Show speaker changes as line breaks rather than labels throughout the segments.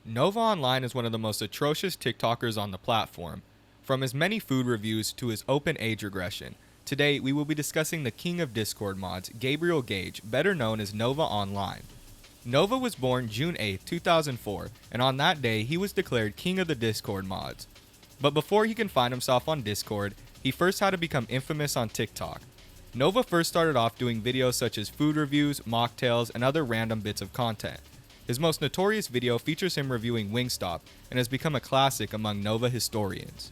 Nova Online is one of the most atrocious TikTokers on the platform. From his many food reviews to his open age regression, today we will be discussing the king of Discord mods, Gabriel Gage, better known as Nova Online. Nova was born June 8, 2004, and on that day he was declared king of the Discord mods. But before he can find himself on Discord, he first had to become infamous on TikTok. Nova first started off doing videos such as food reviews, mocktails, and other random bits of content. His most notorious video features him reviewing Wingstop and has become a classic among Nova historians.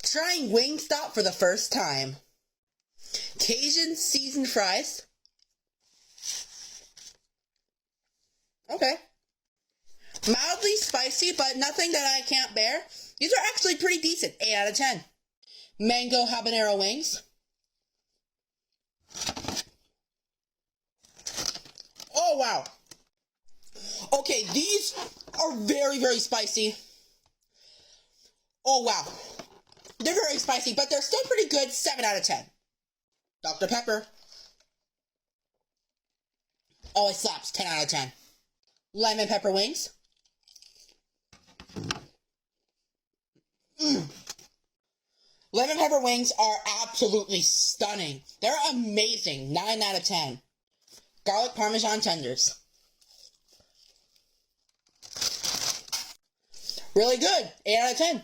Trying Wingstop for the first time. Cajun seasoned fries. Okay. Mildly spicy, but nothing that I can't bear. These are actually pretty decent. 8 out of 10. Mango habanero wings. Oh, wow. Okay, these are very, very spicy. Oh, wow. They're very spicy, but they're still pretty good. 7 out of 10. Dr. Pepper. Oh, it slaps. 10 out of 10. Lemon pepper wings. Lemon pepper wings are absolutely stunning. They're amazing. 9 out of 10. Garlic parmesan tenders. Really good. 8 out of 10.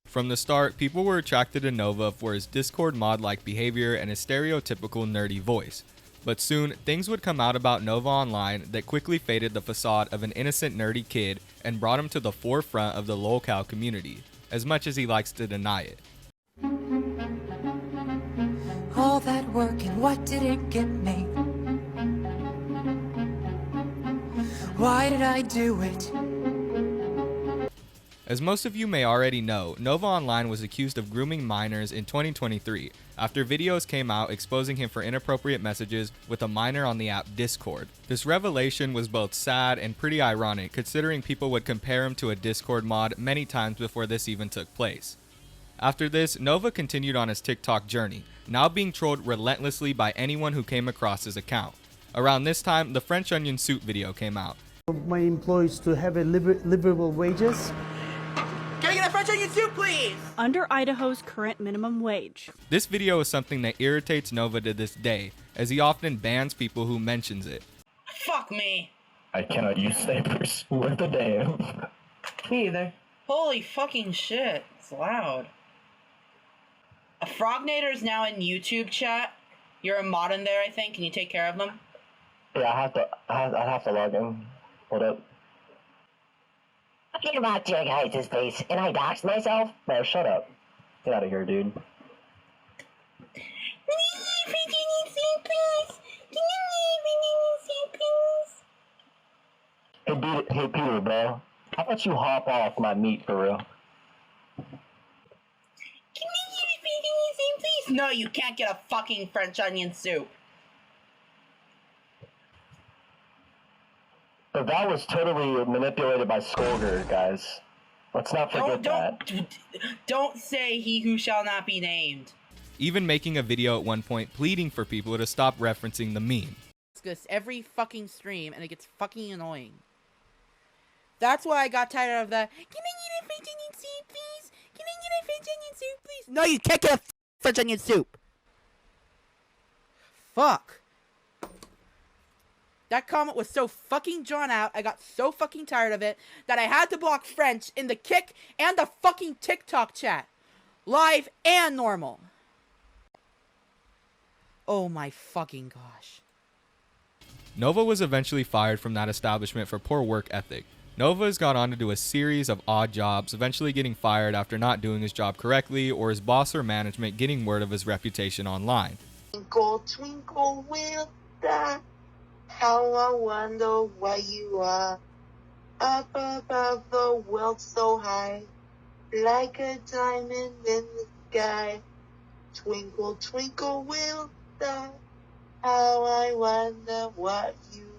From the start, people were attracted to Nova for his Discord mod-like behavior and his stereotypical nerdy voice. But soon, things would come out about Nova Online that quickly faded the facade of an innocent nerdy kid and brought him to the forefront of the Lolcow community, as much as he likes to deny it.
All that work and what did it get me? Why did I do it?
As most of you may already know, Nova Online was accused of grooming minors in 2023 after videos came out exposing him for inappropriate messages with a minor on the app Discord. This revelation was both sad and pretty ironic considering people would compare him to a Discord mod many times before this even took place. After this, Nova continued on his TikTok journey, now being trolled relentlessly by anyone who came across his account. Around this time, the French onion soup video came out.
My employees to have a livable wages.
Can I get a French onion soup, please?
Under Idaho's current minimum wage.
This video is something that irritates Nova to this day, as he often bans people who mentions it.
Fuck me.
I cannot use snipers worth a damn.
Me either. Holy fucking shit. It's loud. A Frognator is now in YouTube chat. You're a mod in there, I think. Can you take care of them?
Yeah, I'd have to log in. Hold up.
I mocked your guys' face, and I doxed myself?
No, shut up. Get out of here, dude. Hey Peter, bro. How about you hop off my meat for real?
No, you can't get a fucking French onion soup.
But that was totally manipulated by Skolger, guys. Let's not forget that.
Don't say he who shall not be named.
Even making a video at one point pleading for people to stop referencing the meme.
It's this every fucking stream, and it gets fucking annoying. That's why I got tired of the, can I get a French onion soup, please? Can I get a French onion soup, please? No, you can't get a French onion soup. Fuck. That comment was so fucking drawn out, I got so fucking tired of it, that I had to block French in the Kick and the fucking TikTok chat. Live and normal. Oh my fucking gosh.
Nova was eventually fired from that establishment for poor work ethic. Nova has gone on to do a series of odd jobs, eventually getting fired after not doing his job correctly or his boss or management getting word of his reputation online.
Twinkle, twinkle, will die. How I wonder where you are. Up above the world so high, like a diamond in the sky. Twinkle, twinkle, will die. How I wonder what you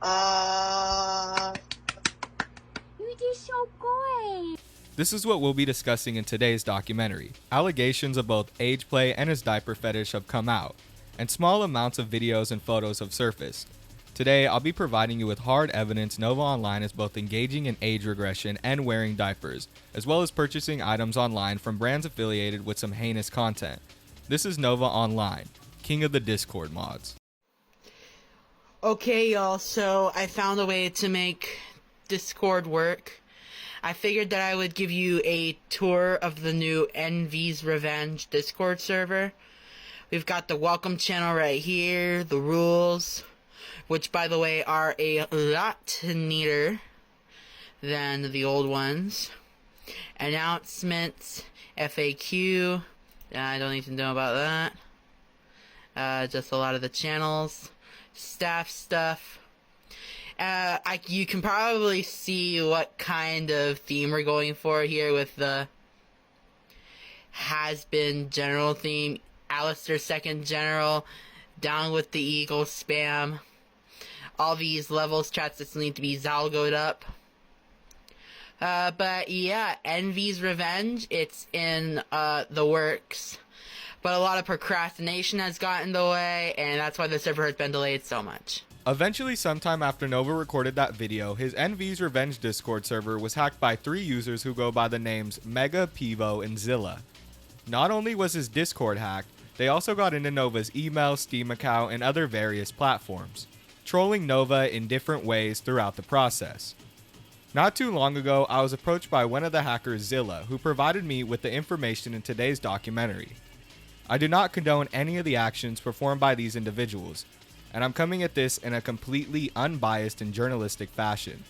are.
You did so good.
This is what we'll be discussing in today's documentary. Allegations of both age play and his diaper fetish have come out, and small amounts of videos and photos have surfaced. Today, I'll be providing you with hard evidence Nova Online is both engaging in age regression and wearing diapers, as well as purchasing items online from brands affiliated with some heinous content. This is Nova Online, king of the Discord mods.
Okay, y'all, so I found a way to make Discord work. I figured that I would give you a tour of the new Envy's Revenge Discord server. We've got the welcome channel right here, the rules, which by the way are a lot neater than the old ones. Announcements, FAQ, I don't need to know about that. Just a lot of the channels, staff stuff. You can probably see what kind of theme we're going for here with the has-been general theme. Alistair second general, down with the eagle spam. All these levels chats that need to be zalgoed up. But yeah, Envy's Revenge, it's in the works. But a lot of procrastination has gotten in the way, and that's why the server has been delayed so much.
Eventually, sometime after Nova recorded that video, his Envy's Revenge Discord server was hacked by 3 users who go by the names Mega, Pivo, and Zilla. Not only was his Discord hacked, they also got into Nova's email, Steam account, and other various platforms, trolling Nova in different ways throughout the process. Not too long ago, I was approached by one of the hackers, Zilla, who provided me with the information in today's documentary. I do not condone any of the actions performed by these individuals, and I'm coming at this in a completely unbiased and journalistic fashion.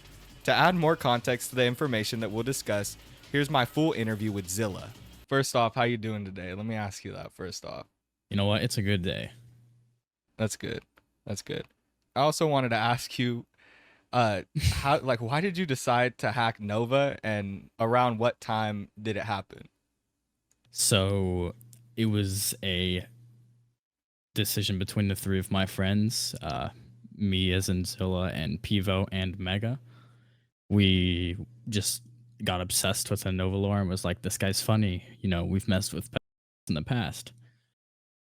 To add more context to the information that we'll discuss, here's my full interview with Zilla. First off, how you doing today? Let me ask you that first off.
You know what? It's a good day.
That's good. That's good. I also wanted to ask you, why did you decide to hack Nova, and around what time did it happen?
So it was a decision between the 3 of my friends, me as in Zilla and Pivo and Mega. We just got obsessed with the Nova lore and was like, this guy's funny. You know, we've messed with in the past.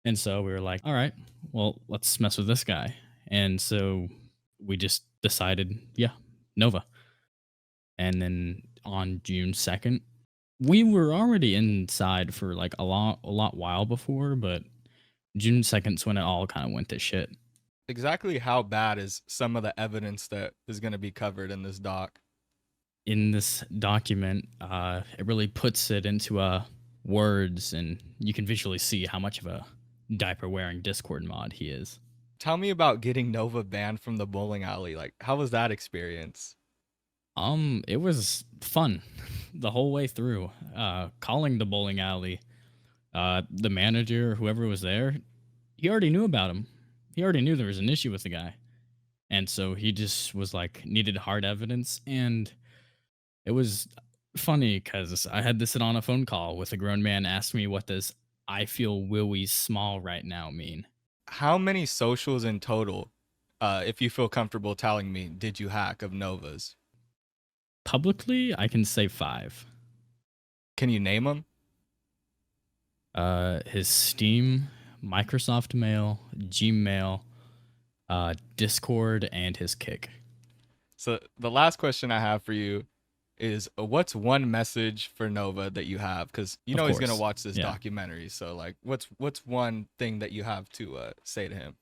And so we were like, all right, well, let's mess with this guy. And so we just decided, yeah, Nova. And then on June 2nd, we were already inside for like a lot while before, but June 2nd is when it all kind of went to shit.
Exactly how bad is some of the evidence that is going to be covered in this doc?
In this document, it really puts it into words, and you can visually see how much of a diaper-wearing Discord mod he is.
Tell me about getting Nova banned from the bowling alley. Like, how was that experience?
It was fun the whole way through. Calling the bowling alley, the manager, whoever was there, he already knew about him. He already knew there was an issue with the guy. And so he just was like, needed hard evidence. And it was funny because I had to sit on a phone call with a grown man ask me, what does I feel willy small right now mean?
How many socials in total, if you feel comfortable telling me, did you hack of Nova's?
Publicly, I can say 5.
Can you name them?
His Steam, Microsoft Mail, Gmail, Discord, and his Kick.
So the last question I have for you is, what's one message for Nova that you have? Because you know he's gonna watch this documentary. So like, what's one thing that you have to say to him?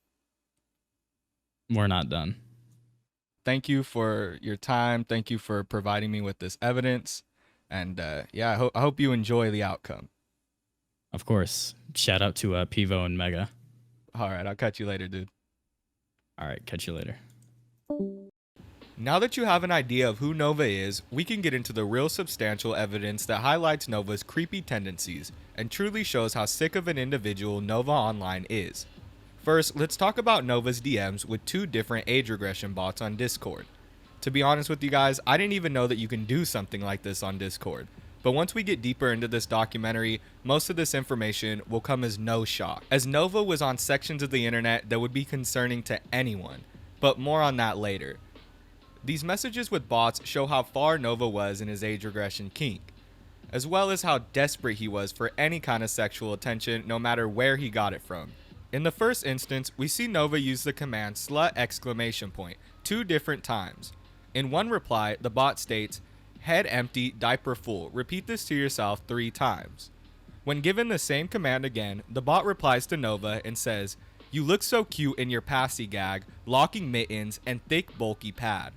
We're not done.
Thank you for your time. Thank you for providing me with this evidence. And yeah, I hope you enjoy the outcome.
Of course. Shout out to Pivo and Mega.
All right, I'll catch you later, dude.
All right, catch you later.
Now that you have an idea of who Nova is, we can get into the real substantial evidence that highlights Nova's creepy tendencies and truly shows how sick of an individual Nova Online is. First, let's talk about Nova's DMs with 2 different age regression bots on Discord. To be honest with you guys, I didn't even know that you can do something like this on Discord. But once we get deeper into this documentary, most of this information will come as no shock, as Nova was on sections of the internet that would be concerning to anyone, but more on that later. These messages with bots show how far Nova was in his age regression kink, as well as how desperate he was for any kind of sexual attention no matter where he got it from. In the first instance, we see Nova use the command slut exclamation point 2 different times. In one reply, the bot states, head empty, diaper full. Repeat this to yourself 3 times. When given the same command again, the bot replies to Nova and says, you look so cute in your passy gag, locking mittens, and thick bulky pad.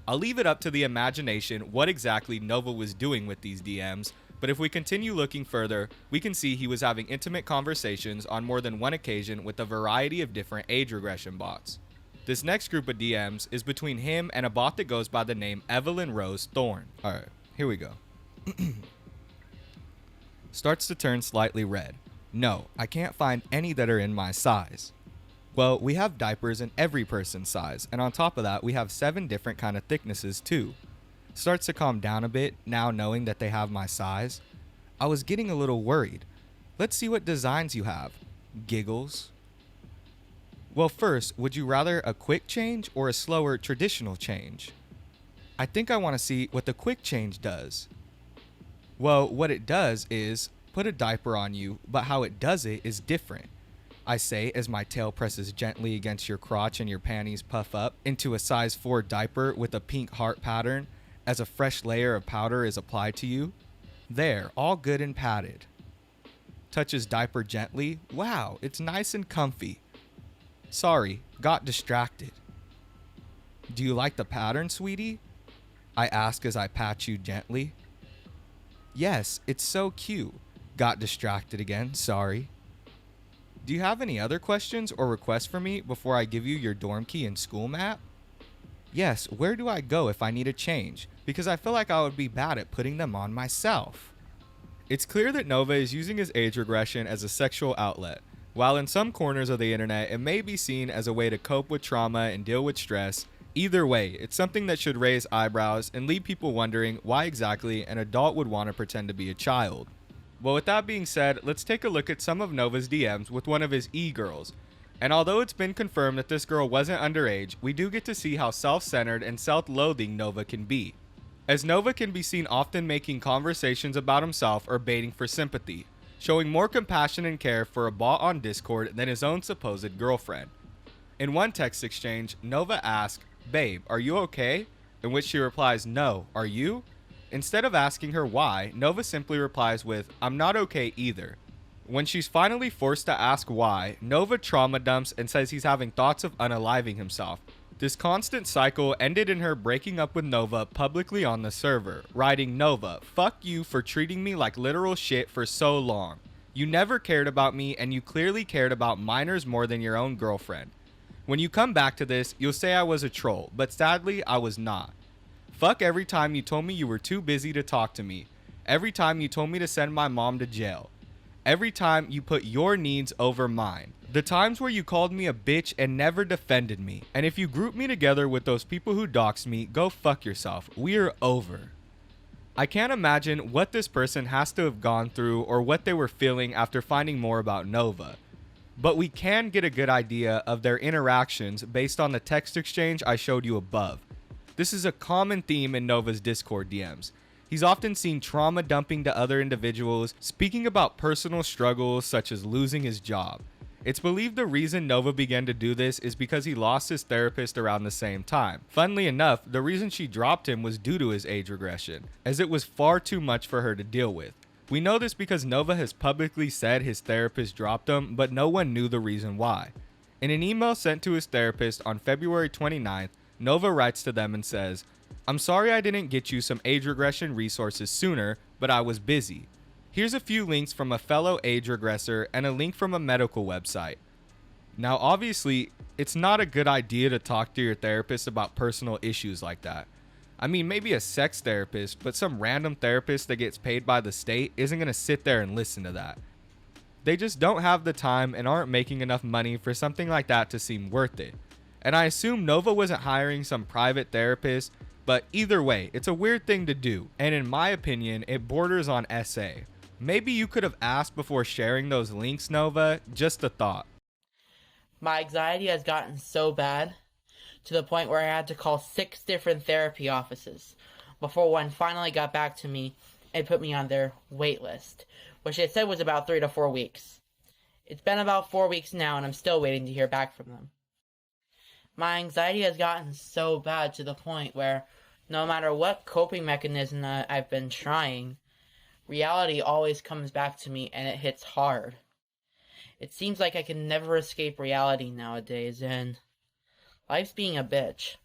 I'll leave it up to the imagination what exactly Nova was doing with these DMs, but if we continue looking further, we can see he was having intimate conversations on more than one occasion with a variety of different age regression bots. This next group of DMs is between him and a bot that goes by the name Evelyn Rose Thorne. Alright, here we go. Starts to turn slightly red. No, I can't find any that are in my size. Well, we have diapers in every person's size, and on top of that, we have 7 different kind of thicknesses too. Starts to calm down a bit, now knowing that they have my size. I was getting a little worried. Let's see what designs you have. Giggles. Well, first, would you rather a quick change or a slower traditional change? I think I want to see what the quick change does. Well, what it does is put a diaper on you, but how it does it is different. I say as my tail presses gently against your crotch and your panties puff up into a size 4 diaper with a pink heart pattern as a fresh layer of powder is applied to you. There, all good and padded. Touches diaper gently. Wow, it's nice and comfy. Sorry, got distracted. Do you like the pattern, sweetie? I ask as I pat you gently. Yes, it's so cute. Got distracted again, sorry. Do you have any other questions or requests for me before I give you your dorm key and school map? Yes, where do I go if I need a change? Because I feel like I would be bad at putting them on myself. It's clear that Nova is using his age regression as a sexual outlet. While in some corners of the internet, it may be seen as a way to cope with trauma and deal with stress. Either way, it's something that should raise eyebrows and leave people wondering why exactly an adult would want to pretend to be a child. Well, with that being said, let's take a look at some of Nova's DMs with one of his e-girls. And although it's been confirmed that this girl wasn't underage, we do get to see how self-centered and self-loathing Nova can be. As Nova can be seen often making conversations about himself or baiting for sympathy, showing more compassion and care for a bot on Discord than his own supposed girlfriend. In one text exchange, Nova asks, "Babe, are you okay?" In which she replies, "No, are you?" Instead of asking her why, Nova simply replies with, "I'm not okay either." When she's finally forced to ask why, Nova trauma dumps and says he's having thoughts of unaliving himself. This constant cycle ended in her breaking up with Nova publicly on the server, writing, "Nova, fuck you for treating me like literal shit for so long. You never cared about me and you clearly cared about minors more than your own girlfriend. When you come back to this, you'll say I was a troll, but sadly, I was not. Fuck every time you told me you were too busy to talk to me. Every time you told me to send my mom to jail. Every time you put your needs over mine. The times where you called me a bitch and never defended me. And if you group me together with those people who doxed me, go fuck yourself. We're over." I can't imagine what this person has to have gone through or what they were feeling after finding more about Nova. But we can get a good idea of their interactions based on the text exchange I showed you above. This is a common theme in Nova's Discord DMs. He's often seen trauma dumping to other individuals, speaking about personal struggles such as losing his job. It's believed the reason Nova began to do this is because he lost his therapist around the same time. Funnily enough, the reason she dropped him was due to his age regression, as it was far too much for her to deal with. We know this because Nova has publicly said his therapist dropped him, but no one knew the reason why. In an email sent to his therapist on February 29th, Nova writes to them and says, "I'm sorry I didn't get you some age regression resources sooner, but I was busy. Here's a few links from a fellow age regressor and a link from a medical website." Now, obviously, it's not a good idea to talk to your therapist about personal issues like that. I mean, maybe a sex therapist, but some random therapist that gets paid by the state isn't going to sit there and listen to that. They just don't have the time and aren't making enough money for something like that to seem worth it. And I assume Nova wasn't hiring some private therapist, but either way, it's a weird thing to do, and in my opinion, it borders on SA. Maybe you could have asked before sharing those links, Nova. Just a thought.
My anxiety has gotten so bad to the point where I had to call 6 different therapy offices before one finally got back to me and put me on their wait list, which they said was about 3 to 4 weeks. It's been about 4 weeks now, and I'm still waiting to hear back from them. My anxiety has gotten so bad to the point where, no matter what coping mechanism that I've been trying, reality always comes back to me and it hits hard. It seems like I can never escape reality nowadays, and life's being a bitch.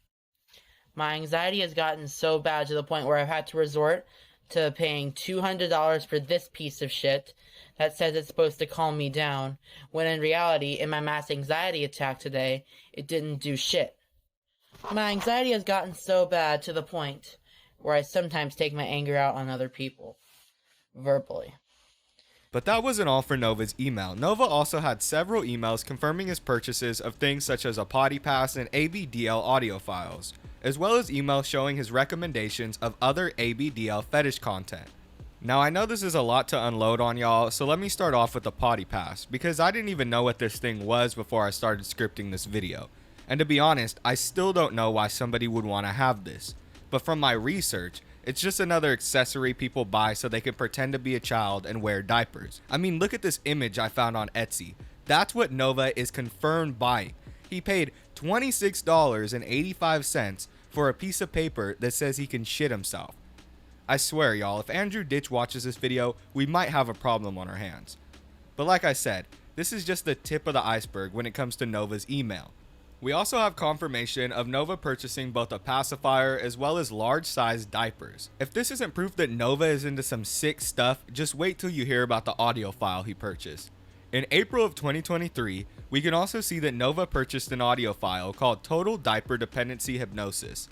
My anxiety has gotten so bad to the point where I've had to resort to paying $200 for this piece of shit that says it's supposed to calm me down, when in reality, in my mass anxiety attack today, it didn't do shit. My anxiety has gotten so bad to the point where I sometimes take my anger out on other people, verbally.
But that wasn't all for Nova's email. Nova also had several emails confirming his purchases of things such as a potty pass and ABDL audio files, as well as emails showing his recommendations of other ABDL fetish content. Now I know this is a lot to unload on y'all, so let me start off with the potty pass, because I didn't even know what this thing was before I started scripting this video. And to be honest, I still don't know why somebody would want to have this. But from my research, it's just another accessory people buy so they can pretend to be a child and wear diapers. I mean, look at this image I found on Etsy. That's what Nova is confirmed buying. He paid $26.85 for a piece of paper that says he can shit himself. I swear y'all, if Andrew Ditch watches this video, we might have a problem on our hands. But like I said, this is just the tip of the iceberg when it comes to Nova's email. We also have confirmation of Nova purchasing both a pacifier as well as large-sized diapers. If this isn't proof that Nova is into some sick stuff, just wait till you hear about the audio file he purchased. In April of 2023, we can also see that Nova purchased an audio file called Total Diaper Dependency Hypnosis.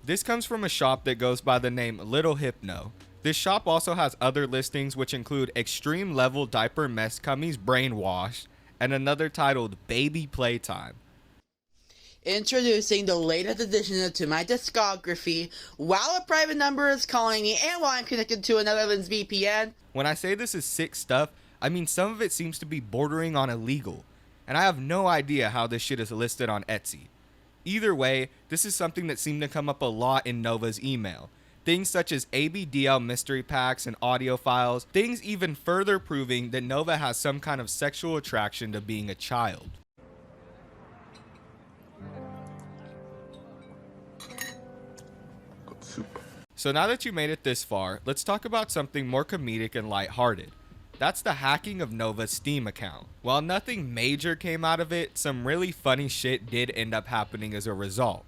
This comes from a shop that goes by the name Little Hypno. This shop also has other listings which include Extreme Level Diaper Mess Cummies Brainwash and another titled Baby Playtime.
Introducing the latest addition to my discography while a private number is calling me and while I'm connected to another Netherlands VPN.
When I say this is sick stuff, I mean some of it seems to be bordering on illegal, and I have no idea how this shit is listed on Etsy. Either way, this is something that seemed to come up a lot in Nova's email. Things such as ABDL mystery packs and audio files, things even further proving that Nova has some kind of sexual attraction to being a child. So now that you made it this far, let's talk about something more comedic and lighthearted. That's the hacking of Nova's Steam account. While nothing major came out of it, some really funny shit did end up happening as a result.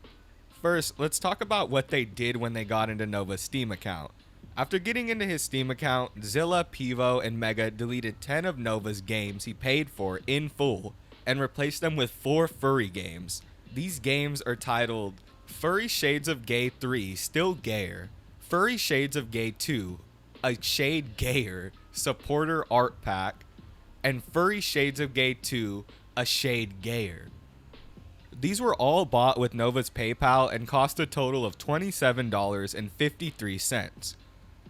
First, let's talk about what they did when they got into Nova's Steam account. After getting into his Steam account, Zilla, Pivo, and Mega deleted 10 of Nova's games he paid for in full and replaced them with 4 furry games. These games are titled Furry Shades of Gay 3, Still Gayer, Furry Shades of Gay 2, A Shade Gayer, Supporter Art Pack, and Furry Shades of Gay 2, A Shade Gayer. These were all bought with Nova's PayPal and cost a total of $27.53.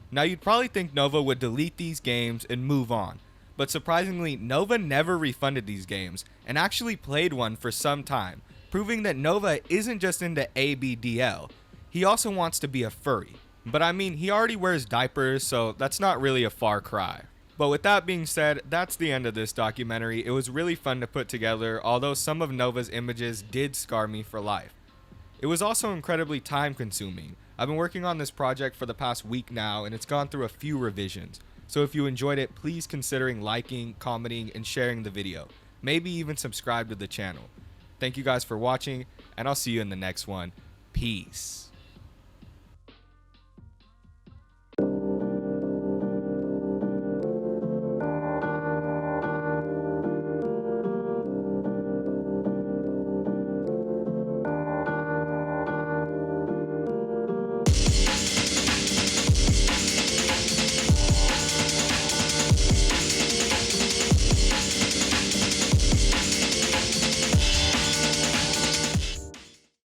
Now you'd probably think Nova would delete these games and move on, but surprisingly Nova never refunded these games and actually played one for some time, proving that Nova isn't just into ABDL, he also wants to be a furry. But I mean, he already wears diapers, so that's not really a far cry. But with that being said, that's the end of this documentary. It was really fun to put together, although some of Nova's images did scar me for life. It was also incredibly time consuming. I've been working on this project for the past week now, and it's gone through a few revisions. So if you enjoyed it, please consider liking, commenting, and sharing the video. Maybe even subscribe to the channel. Thank you guys for watching, and I'll see you in the next one. Peace.